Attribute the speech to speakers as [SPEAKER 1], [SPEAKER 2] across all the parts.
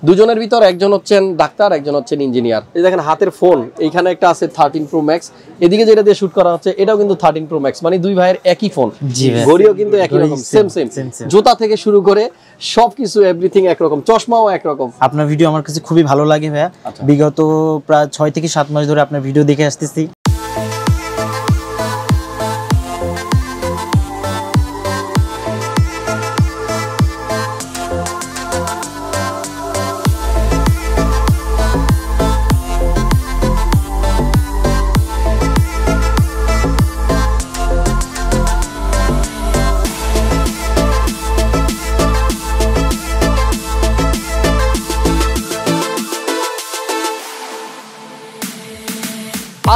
[SPEAKER 1] দুজনের ভিতর একজন হচ্ছেন ডাক্তার, একজন হচ্ছেন ইঞ্জিনিয়ার। এই দেখেন হাতের ফোন, এইখানে একটা আছে 13 Pro Max, এদিকে যেটা দিয়ে শুট করা হচ্ছে এটাও কিন্তু 13 Pro Max, মানে দুই ভাইয়ের একই ফোন, ঘড়িও কিন্তু একই রকম, সেম জুতা থেকে শুরু করে সবকিছু এভরিথিং একরকম, চশমাও একরকম।
[SPEAKER 2] আপনার ভিডিও আমার কাছে খুবই ভালো লাগে ভাইয়া, বিগত প্রায় 6 থেকে 7 মাস ধরে আপনার ভিডিও দেখে আসতেছি।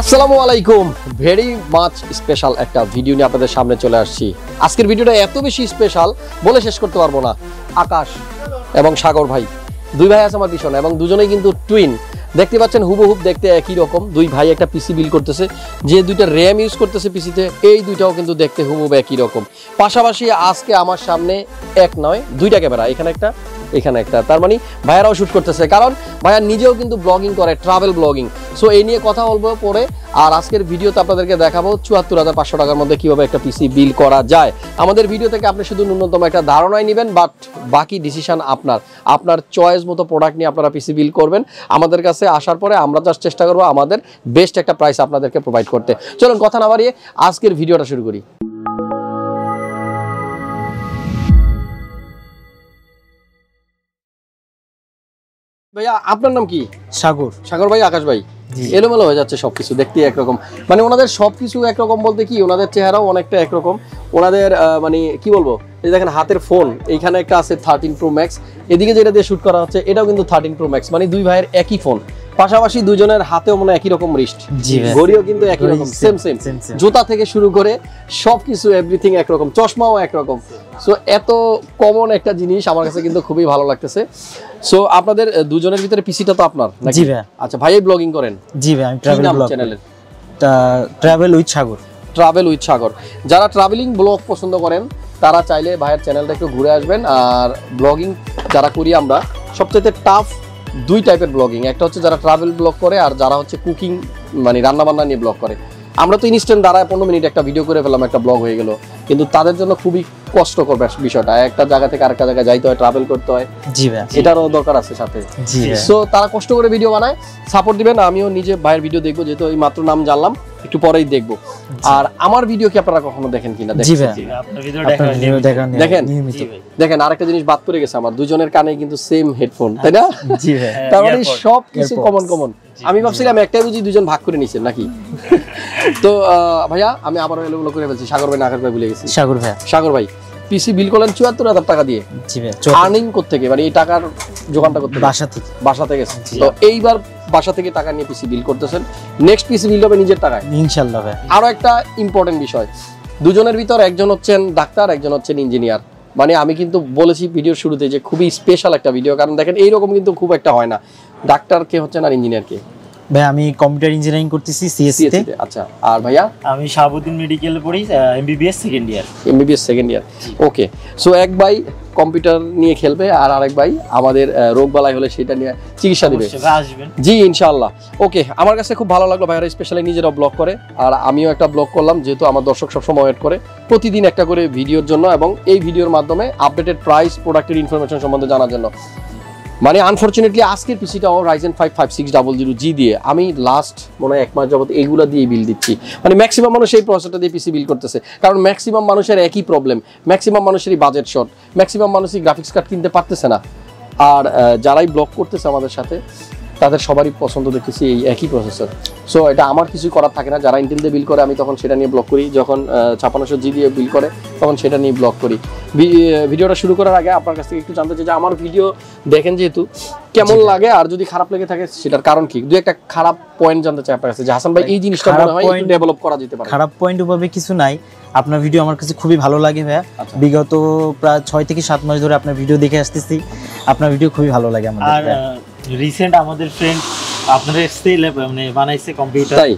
[SPEAKER 1] আসসালামু আলাইকুম, ভেরি মাচ স্পেশাল একটা ভিডিও নিয়ে আপনাদের সামনে চলে আসছি। আজকের ভিডিওটা এত বেশি স্পেশাল বলে শেষ করতে পারবো না। আকাশ এবং সাগর ভাই, দুই ভাই আছে আমার পিছনে এবং দুজনেই কিন্তু টুইন। দেখতে পাচ্ছেন হুবহুব দেখতে একই রকম। দুই ভাই একটা পিসি বিল করতেছে, যে দুইটা র্যাম ইউজ করতেছে পিসিতে, এই দুইটাও কিন্তু দেখতে হুবহুব একই রকম। পাশাপাশি আজকে আমার সামনে এক নয় দুইটা ক্যামেরা, এখানে একটা এখানে একটা, তার মানে ভাইয়ারাও শুট করতেছে, কারণ ভাইয়া নিজেও কিন্তু ব্লগিং করে, ট্রাভেল ব্লগিং। সো এই নিয়ে কথা বলবো পরে। আর আজকের ভিডিওতে আপনাদেরকে দেখাবো ৭৪,৫০০ টাকার মধ্যে কিভাবে একটা পিসি বিল করা যায়। আমাদের ভিডিও থেকে আপনি শুধু ন্যূনতম একটা ধারণাই নেবেন, বাট বাকি ডিসিশন আপনার চয়েস মতো প্রোডাক্ট নিয়ে আপনারা পিসি বিল করবেন। আমাদের কাছে আসার পরে আমরা জাস্ট চেষ্টা করবো আমাদের বেস্ট একটা প্রাইস আপনাদেরকে প্রোভাইড করতে। চলুন কথা না বাড়িয়ে আজকের ভিডিওটা শুরু করি। ভাইয়া আপনার নাম কি?
[SPEAKER 2] সাগর।
[SPEAKER 1] সাগর ভাই, আকাশ ভাই, এলোমেলো হয়ে যাচ্ছে সবকিছু, দেখতে একরকম, মানে ওনাদের সবকিছু একরকম বলতে কি, ওনাদের চেহারাও অনেকটা একরকম, ওনাদের মানে কি বলবো, এই দেখেন হাতের ফোন, এইখানে একটা আছে 13 Pro Max, এদিকে যেটা দিয়ে শুট করা হচ্ছে এটাও কিন্তু 13 Pro Max, মানে দুই ভাইয়ের একই ফোন। পাশাপাশি দুজনের হাতেও মনে একই রকম রিস্ট, ঘড়িও কিন্তু একই রকম, সেম জুতা থেকে শুরু করে সবকিছু এভরিথিং একরকম, চশমাও একরকম। সো এত কমন একটা জিনিস আমার কাছে কিন্তু খুবই ভালো লাগতেছে। সো আপনাদের দুজনের ভিতরে পিসিটা তো আপনার নাকি?
[SPEAKER 2] জি ভাই।
[SPEAKER 1] আচ্ছা, ভাইই ব্লগিং করেন?
[SPEAKER 2] জি ভাই, আমি ট্রাভেল ব্লগ চ্যানেলের travel with Sagar. Travel with Sagar.
[SPEAKER 1] যারা ট্রাভেলিং ব্লগ পছন্দ করেন তারা চাইলে ভাইয়ের চ্যানেলটা একটু ঘুরে আসবেন। আর ব্লগিং যারা করি আমরা, সবচেয়ে টাফ দুই টাইপের ব্লগিং, একটা হচ্ছে যারা ট্রাভেল ব্লগ করে আর যারা হচ্ছে কুকিং মানে রান্নাবান্না নিয়ে ব্লগ করে। আমরা তো ইনস্ট্যান্ট দাঁড়ায় 15 মিনিট একটা ভিডিও করে ফেলাম, একটা ব্লগ হয়ে গেল, কিন্তু তাদের জন্য খুবই কষ্টকর বিষয়টা, একটা জায়গা থেকে আরেকটা জায়গায় যাইতে হয়, ট্রাভেল করতে হয়।
[SPEAKER 2] জি ভাই,
[SPEAKER 1] এটারও দরকার আছে সাথে। জি, সো তারা কষ্ট করে ভিডিও বানায়, সাপোর্ট দিবেন। আমিও নিজে ভাইয়ের ভিডিও দেখবো, যেহেতু এই মাত্র নাম জানলাম, একটু পরেই দেখবো। আর আমার ভিডিও কি আপনারা কখনো দেখেন কিনা? দেখেন আরেকটা জিনিস বাদ পড়ে গেছে, আমার দুজনের কানে কিন্তু সেম হেডফোন, তাই না? তার মানে সবকিছু কমন। আমি ভাবছিলাম একটাই বুঝি দুজন ভাগ করে নিছেন নাকি। তো ভাইয়া আমি আবার এলোমেলো করে ফেলছি, সাগর ভাই আকাশ ভাই ভুলে গেছি। সাগর ভাই পিসি বিল করলেন ৭৪,০০০ টাকা দিয়ে। জি ভাই। আর্নিং কোত্থেকে, মানে এই টাকার জোগানটা করতে? বাসা থেকে। তো এইবার বাসা থেকে টাকা নিয়ে পিসি বিল করতেছেন, নেক্সট পিসি বিল হবে নিজের টাকায়
[SPEAKER 2] ইনশাআল্লাহ ভাই।
[SPEAKER 1] আরো একটা ইম্পর্টেন্ট বিষয়, দুজনের ভিতর একজন হচ্ছেন ডাক্তার, একজন হচ্ছেন ইঞ্জিনিয়ার। মানে আমি কিন্তু বলেছি ভিডিওর শুরুতে যে খুবই স্পেশাল একটা ভিডিও, কারণ দেখেন এইরকম কিন্তু খুব একটা হয় না। ডাক্তার কে হচ্ছেন আর ইঞ্জিনিয়ার কে?
[SPEAKER 2] ভাই আমি কম্পিউটার ইঞ্জিনিয়ারিং করতেছি সিএসসি তে।
[SPEAKER 1] আচ্ছা, আর ভাইয়া?
[SPEAKER 3] আমি শাহাবুদ্দিন মেডিকেলে পড়ি, এমবিবিএস সেকেন্ড ইয়ার। ওকে, সো এক ভাই কম্পিউটার নিয়ে খেলবে আর আরেক ভাই আমাদের রোগ বালাই হলে সেটা নিয়ে চিকিৎসা দিবে। জি ইনশাআল্লাহ। ওকে, আমার কাছে খুব ভালো লাগলো, ভাইয়ারা স্পেশালি নিজেরাও ব্লগ করে আর আমিও একটা ব্লগ করলাম, যেহেতু আমার দর্শক সবসময় ওয়েট করে প্রতিদিন একটা করে ভিডিওর জন্য, এবং এই ভিডিওর মাধ্যমে আপডেটেড প্রাইস, প্রোডাক্টের ইনফরমেশন সম্বন্ধে জানার জন্য। মানে আনফরচুনেটলি আজকের পিসিটাও Ryzen 5 5600G দিয়ে আমি লাস্ট মনে হয় 1 মাস যাবত এইগুলা দিয়ে বিল দিচ্ছি। মানে ম্যাক্সিমাম মানুষ এই প্রসেসরটা দিয়ে পিসি বিল করতেছে, কারণ ম্যাক্সিমাম মানুষের একই প্রবলেম, ম্যাক্সিমাম মানুষেরই বাজেট শর্ট, ম্যাক্সিমাম মানুষই গ্রাফিক্স কার্ড কিনতে পারতেছে না। আর যারাই ব্লগ করতেছে আমাদের সাথে তাদের সবারই পছন্দ দেখতেছি এই একই প্রসেসর। সো এটা আমার কিছু করার থাকে না, যারা ইন্টেল দিয়ে বিল করে আমি তখন সেটা নিয়ে ব্লগ করি, যখন 5600G দিয়ে বিল করে তখন সেটা নিয়ে ব্লগ করি। ভিডিওটা শুরু করার আগে আপনার কাছ থেকে একটু জানতে চাই যে আমার ভিডিও দেখেন যেহেতু, কেমন লাগে, আর যদি খারাপ লেগে থাকে সেটার কারণ কি? দুই একটা খারাপ পয়েন্ট জানতে চাই আপনার কাছে, যে হাসান ভাই এই জিনিসটা মনে হয় একটু ডেভেলপ করা যেতে পারে।
[SPEAKER 2] খারাপ পয়েন্ট ওভাবে কিছু নাই, আপনার ভিডিও আমার কাছে খুবই ভালো লাগে ভাইয়া। বিগত প্রায় 6 থেকে 7 মাস ধরে আপনার ভিডিও দেখে আসতেছি, আপনার ভিডিও খুবই ভালো লাগে আমার।
[SPEAKER 3] আর রিসেন্ট আমাদের ফ্রেন্ড আপনাদের সেল মানে বানাইছে কম্পিউটার,
[SPEAKER 1] তাই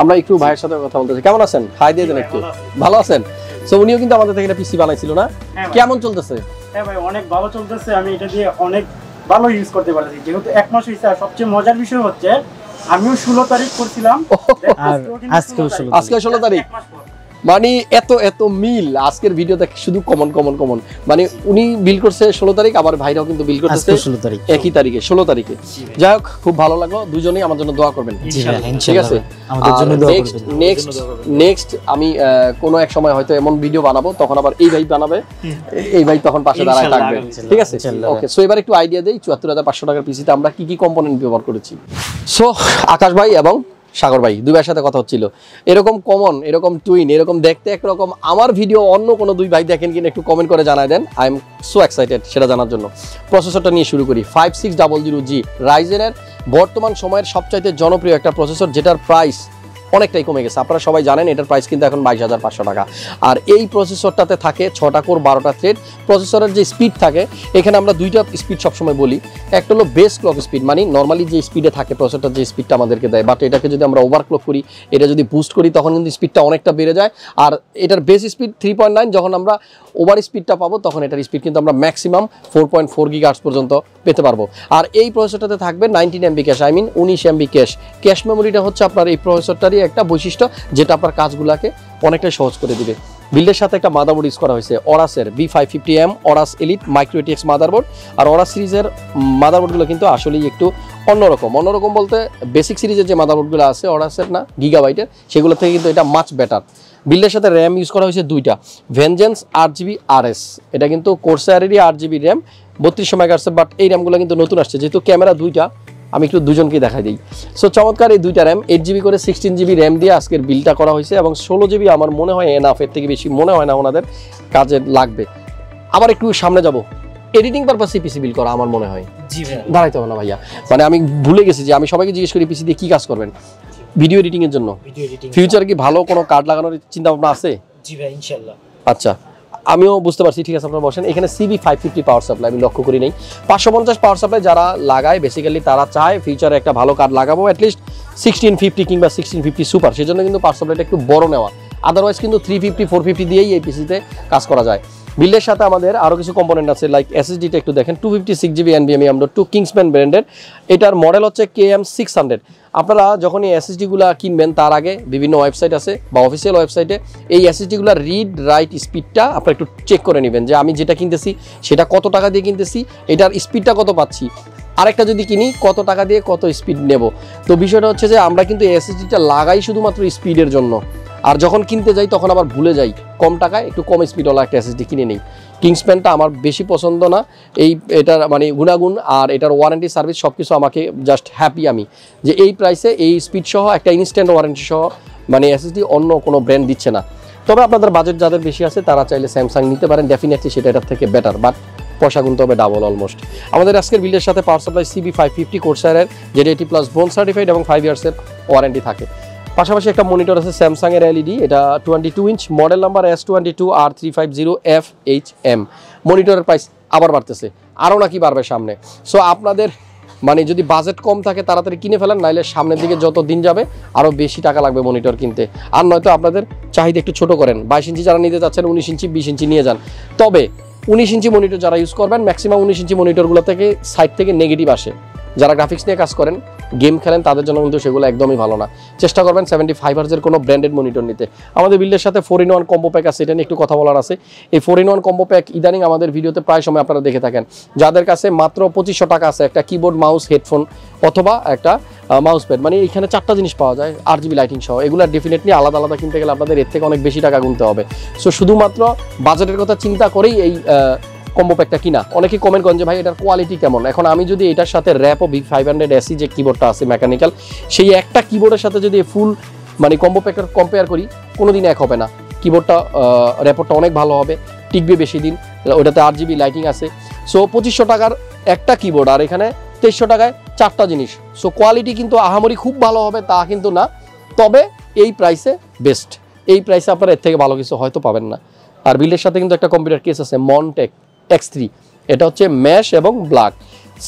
[SPEAKER 1] আমরা একটু ভাইয়ের সাথে কথা বলতেছি। কেমন আছেন? হাই দিয়ে দেন একটু। ভালো আছেন? সো উনিও কিন্তু আমাদের থেকে একটা পিসি বানাইছিল না, কেমন চলতেছে?
[SPEAKER 4] হ্যাঁ ভাই, অনেক ভালো চলতেছে। আমি এটা দিয়ে অনেক ভালো ইউজ করতে পারতেছি, যেহেতু 1 মাস হয়েছে। আর সবচেয়ে মজার বিষয় হচ্ছে আমিও 16 তারিখ করছিলাম,
[SPEAKER 2] আর আজকেও 16
[SPEAKER 1] আজকে 16 তারিখ, মানে এত এত মিল আজকের ভিডিওতে, শুধু কমন কমন কমন। মানে উনি বিল করছে 16 তারিখ, আবার ভাইরাও কিন্তু বিল করতেছে
[SPEAKER 2] 16 তারিখ,
[SPEAKER 1] একই তারিখে 16 তারিখে। যাই হোক, খুব ভালো লাগলো, দুজনেই আমার জন্য দোয়া করবেন, ঠিক আছে?
[SPEAKER 2] আমাদের জন্য দোয়া করবেন।
[SPEAKER 1] নেক্সট আমি কোনো এক সময় হয়তো এমন ভিডিও বানাবো, তখন আবার এই ভাই বানাবে, এই ভাই তখন পাশে দাঁড়ায় থাকবে, ঠিক আছে? ওকে, সো এবার একটু আইডিয়া দেই 74,500 টাকার পিসিতে আমরা কি কি কম্পোনেন্ট ব্যবহার করেছি। সো আকাশ ভাই এবং সাগর ভাই দুই ভাইয়ের সাথে কথা হচ্ছিল, এরকম কমন, এরকম টুইন, এরকম দেখতে একরকম আমার ভিডিও অন্য কোনো দুই ভাই দেখেন কিনা একটু কমেন্ট করে জানায় দেন। আই এম সো এক্সাইটেড সেটা জানার জন্য। প্রসেসরটা নিয়ে শুরু করি। 5600G রাইজেনের বর্তমান সময়ের সবচাইতে জনপ্রিয় একটা প্রসেসর, যেটার প্রাইস অনেকটাই কমে গেছে। আপনারা সবাই জানেন এটার প্রাইস কিন্তু এখন 22,500 টাকা। আর এই প্রসেসরটাতে থাকে 6টা কোর 12টা থ্রেড। প্রসেসরের যে স্পিড থাকে, এখানে আমরা দুইটা স্পিড সবসময় বলি। একটা হলো বেস ক্লক স্পিড, মানে নর্মালি যে স্পিডে থাকে প্রসেসরটা, যে স্পিডটা আমাদেরকে দেয়, বাট এটাকে যদি আমরা ওভারক্লক করি, এটা যদি বুস্ট করি, তখন কিন্তু স্পিডটা অনেকটা বেড়ে যায়। আর এটার বেস স্পিড 3.9, যখন আমরা ওভার স্পিডটা পাবো তখন এটার স্পিড কিন্তু আমরা ম্যাক্সিমাম 4.4 GHz পর্যন্ত পেতে পারবো। আর এই প্রসেসরটাতে থাকবে 19 MB ক্যাশ, 19 MB ক্যাশ। ক্যাশ মেমোরিটা হচ্ছে আপনার এই প্রসেসরটারই একটা বৈশিষ্ট্য, যেটা আপনার কাজগুলোকে অনেকটাই সহজ করে দিবে। বিল্ডের সাথে একটা মাদারবোর্ড ইউজ করা হয়েছে, অরাসের B550M Aorus elite micro ATX motherboard. আর অরাস সিরিজের মাদারবোর্ডগুলো কিন্তু আসলেই একটু অন্যরকম বলতে বেসিক সিরিজের যে মাদারবোর্ডগুলো আছে অরাসের না গিগাবাইটের, সেগুলো থেকে কিন্তু এটা মাচ বেটার। বিল্ডের সাথে র্যাম ইউজ করা হয়েছে দুইটা, ভেনজেন্স 8GB RS, এটা কিন্তু কোরসায়ারেরই 8GB র্যাম 3200 MHz, বাট এই র্যামগুলো কিন্তু নতুন আসছে, যেহেতু ক্যামেরা দুইটা, আমি একটু দুজনকে দেখাই দিই। সো চমৎকার এই দুইটা র্যাম, 8GB করে 16GB র্যাম দিয়ে আজকের বিলটা করা হয়েছে, এবং 16GB আমার মনে হয় এনাফ, এর থেকে বেশি মনে হয় না ওনাদের কাজে লাগবে। আবার একটু সামনে যাব, এডিটিং পারপাসে পিসি বিল করা আমার মনে হয় দাঁড়াইতে হবে না ভাইয়া, মানে আমি ভুলে গেছি যে আমি সবাইকে জিজ্ঞেস করি পিসি দিয়ে কি কাজ করবেন, ভিডিও এডিটিং এর জন্য। ফিউচারে কি ভালো কোনো কার্ড লাগানোর চিন্তা ভাবনা আছে?
[SPEAKER 2] জি ভাই, ইনশাআল্লাহ।
[SPEAKER 1] আচ্ছা, আমিও বুঝতে পারছি, ঠিক আছে, আপনারা বসেন। এখানে CB550 পাওয়ার সাপ্লাই আমি লক্ষ্য করি নাই। 550 পাওয়ার সাপ্লাই যারা লাগায় বেসিক্যালি তারা চায় ফিউচারে একটা ভালো কার্ড লাগাবো, অ্যাটলিস্ট 1650 কিংবা 1650 সুপার, সেজন্য কিন্তু পাওয়ার সাপ্লাইটা একটু বড় নেওয়া। আদারওয়াইজ কিন্তু 350 450 দিয়েই এই পিসিতে কাজ করা যায়। বিল্ডের সাথে আমাদের আরও কিছু কম্পোনেন্ট আছে, লাইক SSDটা একটু দেখেন, 256GB NVMe M.2 কিংসম্যান ব্র্যান্ডের। এটার মডেল হচ্ছে KM600। আপনারা যখন এই SSDগুলো কিনবেন তার আগে বিভিন্ন ওয়েবসাইট আছে বা অফিসিয়াল ওয়েবসাইটে এই SSDগুলোর রিড রাইট স্পিডটা আপনারা একটু চেক করে নেবেন, যে আমি যেটা কিনতেছি সেটা কত টাকা দিয়ে কিনতেছি, এটার স্পিডটা কত পাচ্ছি, আরেকটা যদি কিনি কত টাকা দিয়ে কত স্পিড নেব। তো বিষয়টা হচ্ছে যে আমরা কিন্তু SSDটা লাগাই শুধুমাত্র স্পিডের জন্য, আর যখন কিনতে যাই তখন আবার ভুলে যাই কম টাকায় একটু কম স্পিডওয়ালা একটা SSD কিনে নিই। কিংসম্যানটা আমার বেশি পছন্দ না, এটার মানে গুণাগুণ আর এটার ওয়ারেন্টি সার্ভিস সব কিছু আমাকে জাস্ট হ্যাপি আমি, যে এই প্রাইসে এই স্পিড সহ একটা ইনস্ট্যান্ট ওয়ারেন্টি সহ মানে SSD অন্য কোনো ব্র্যান্ড দিচ্ছে না। তবে আপনাদের বাজেট যাদের বেশি আছে তারা চাইলে স্যামসাং নিতে পারেন, ডেফিনেটলি সেটা এটার থেকে বেটার, বাট পয়সা গুনতে হবে ডাবল অলমোস্ট। আমাদের আজকের বিল্ডের সাথে পাওয়ার সাপ্লাই CB550 কোরসায়ারের, যেটা 80+ ব্রোঞ্জ সার্টিফাইড এবং 5 ইয়ার্সের ওয়ারেন্টি থাকে। পাশাপাশি একটা মনিটর আছে স্যামসাং এর LED, এটা 22 ইঞ্চ, মডেল নাম্বার S22R350FHM। মনিটরের প্রাইস আবার বাড়তেছে, আরও নাকি বাড়বে সামনে। সো আপনাদের মানে যদি বাজেট কম থাকে তাড়াতাড়ি কিনে ফেলেন, নাইলে সামনের দিকে যত দিন যাবে আরও বেশি টাকা লাগবে মনিটর কিনতে। আর নয়তো আপনাদের চাহিদা একটু ছোটো করেন, 22 ইঞ্চি যারা নিতে যাচ্ছেন 19 ইঞ্চি 20 ইঞ্চি নিয়ে যান। তবে 19 ইঞ্চি মনিটর যারা ইউজ করবেন, ম্যাক্সিমাম 19 ইঞ্চি মনিটরগুলো থেকে সাইড থেকে নেগেটিভ আসে। যারা গ্রাফিক্স নিয়ে কাজ করেন, গেম খেলেন, তাদের জন্য কিন্তু সেগুলো একদমই ভালো না। চেষ্টা করবেন 75 হার্জের কোনো ব্র্যান্ডেড মনিটর নিতে। আমাদের বিল্ডের সাথে 4-in-1 কম্বো প্যাক আছে, এটা নিয়ে একটু কথা বলার আছে। এই 4-in-1 কম্বো প্যাক ইদানিং আমাদের ভিডিওতে প্রায় সময় আপনারা দেখে থাকেন। যাদের কাছে মাত্র 2500 টাকা আছে, একটা কিবোর্ড, মাউস, হেডফোন অথবা একটা মাউস প্যাড, মানে এখানে 4টা জিনিস পাওয়া যায় RGB লাইটিং সহ। এগুলো ডেফিনেটলি আলাদা আলাদা কিনতে গেলে আপনাদের এর থেকে অনেক বেশি টাকা গুনতে হবে। সো শুধুমাত্র বাজেটের কথা চিন্তা করেই এই কম্বো প্যাকটা কিনা। অনেকেই কমেন্ট করেন যে ভাই এটার কোয়ালিটি কেমন। এখন আমি যদি এটার সাথে র্যাপো V500 SE যে কিবোর্ডটা আছে মেকানিক্যাল, সেই একটা কিবোর্ডের সাথে যদি ফুল মানে কম্বো প্যাকের কম্পেয়ার করি, কোনোদিন এক হবে না। কিবোর্ডটা র্যাপোরটা অনেক ভালো হবে, টিকবে বেশি দিন, ওটাতে RGB লাইটিং আছে। সো 2500 টাকার একটা কিবোর্ড, আর এখানে 2300 টাকায় 4টা জিনিস। সো কোয়ালিটি কিন্তু আহামরি খুব ভালো হবে তা কিন্তু না, তবে এই প্রাইসে বেস্ট। এই প্রাইসে আপনারা এর থেকে ভালো কিছু হয়তো পাবেন না। আর বিলের সাথে কিন্তু একটা কম্পিউটার কেস আছে Montech X3, এটা হচ্ছে ম্যাশ এবং ব্ল্যাক,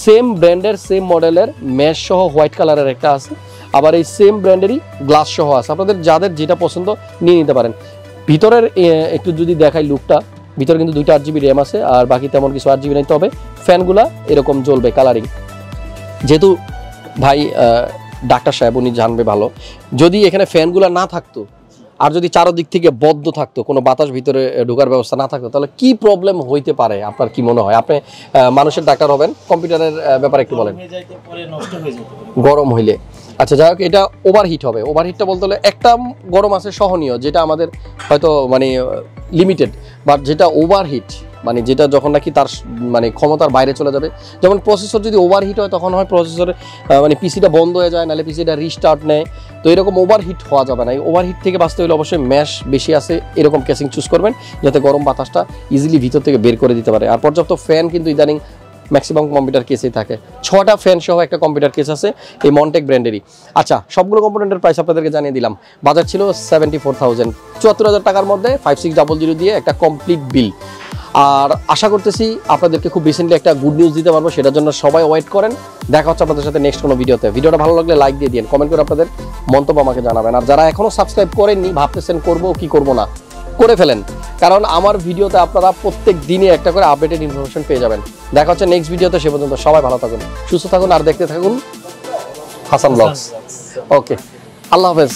[SPEAKER 1] সেম ব্র্যান্ডের সেম মডেলের ম্যাশ সহ হোয়াইট কালারের একটা আছে, আবার এই সেম ব্র্যান্ডেরই গ্লাস সহ আছে। আপনাদের যাদের যেটা পছন্দ নিয়ে নিতে পারেন। ভিতরের একটু যদি দেখাই লুকটা, ভিতরে কিন্তু 2টা 8GB র্যাম আছে, আর বাকি তেমন কিছু 8GB নেই। তবে ফ্যানগুলা এরকম জ্বলবে কালারিং। যেহেতু ভাই ডাক্তার সাহেব উনি জানবে ভালো, যদি এখানে ফ্যানগুলা না থাকতো আর যদি চারদিক থেকে বদ্ধ থাকতো, কোনো বাতাস ভিতরে ঢোকার ব্যবস্থা না থাকতো, তাহলে কি প্রবলেম হইতে পারে আপনার কি মনে হয়? আপনি মানুষের ডাক্তার হবেন, কম্পিউটারের ব্যাপারে একটু বলেন। গরম হইলে আচ্ছা যাই হোক, এটা ওভারহিট হবে। ওভারহিটটা বলতে হলে একটা গরম আছে সহনীয়, যেটা আমাদের হয়তো মানে লিমিটেড, বাট যেটা ওভারহিট মানে যেটা যখন নাকি তার মানে ক্ষমতার বাইরে চলে যাবে, যেমন প্রসেসর যদি ওভারহিট হয় তখন হয় প্রসেসরে মানে পিসিটা বন্ধ হয়ে যায়, নাহলে পিসিটা রিস্টার্ট নেয়। তো এরকম ওভারহিট হওয়া যাবে না। এই ওভারহিট থেকে বাঁচতে হলে অবশ্যই ম্যাশ বেশি আছে এরকম কেসিং চুজ করবেন, যাতে গরম বাতাসটা ইজিলি ভিতর থেকে বের করে দিতে পারে। আর পর্যাপ্ত ফ্যান কিন্তু ইদানিং ম্যাক্সিমাম কম্পিউটার কেসেই থাকে। 6টা ফ্যান সহ একটা কম্পিউটার কেস আছে এই মন্টেক ব্র্যান্ডেরই। আচ্ছা, সবগুলো কম্পোনেন্টের প্রাইস আপনাদেরকে জানিয়ে দিলাম। বাজার ছিল 74,000, 74,000 টাকার মধ্যে 5600 দিয়ে একটা কমপ্লিট বিল। আর আশা করতেছি আপনাদেরকে খুব রিসেন্টলি একটা গুড নিউজ দিতে পারবো, সেটার জন্য সবাই ওয়েট করেন। দেখা হচ্ছে আপনাদের সাথে নেক্সট কোনো ভিডিওতে। ভিডিওটা ভালো লাগলে লাইক দিয়ে দিন, কমেন্ট করে আপনাদের মন্তব্য আমাকে জানাবেন। আর যারা এখনো সাবস্ক্রাইব করেননি, ভাবতেছেন করবো কি করবো না, করে ফেলেন, কারণ আমার ভিডিওতে আপনারা প্রত্যেক দিনই একটা করে আপডেটেড ইনফরমেশন পেয়ে যাবেন। দেখা হচ্ছে নেক্সট ভিডিওতে, সে পর্যন্ত সবাই ভালো থাকুন, সুস্থ থাকুন আর দেখতে থাকুন হাসান ব্লগস। ওকে, আল্লাহ হাফেজ।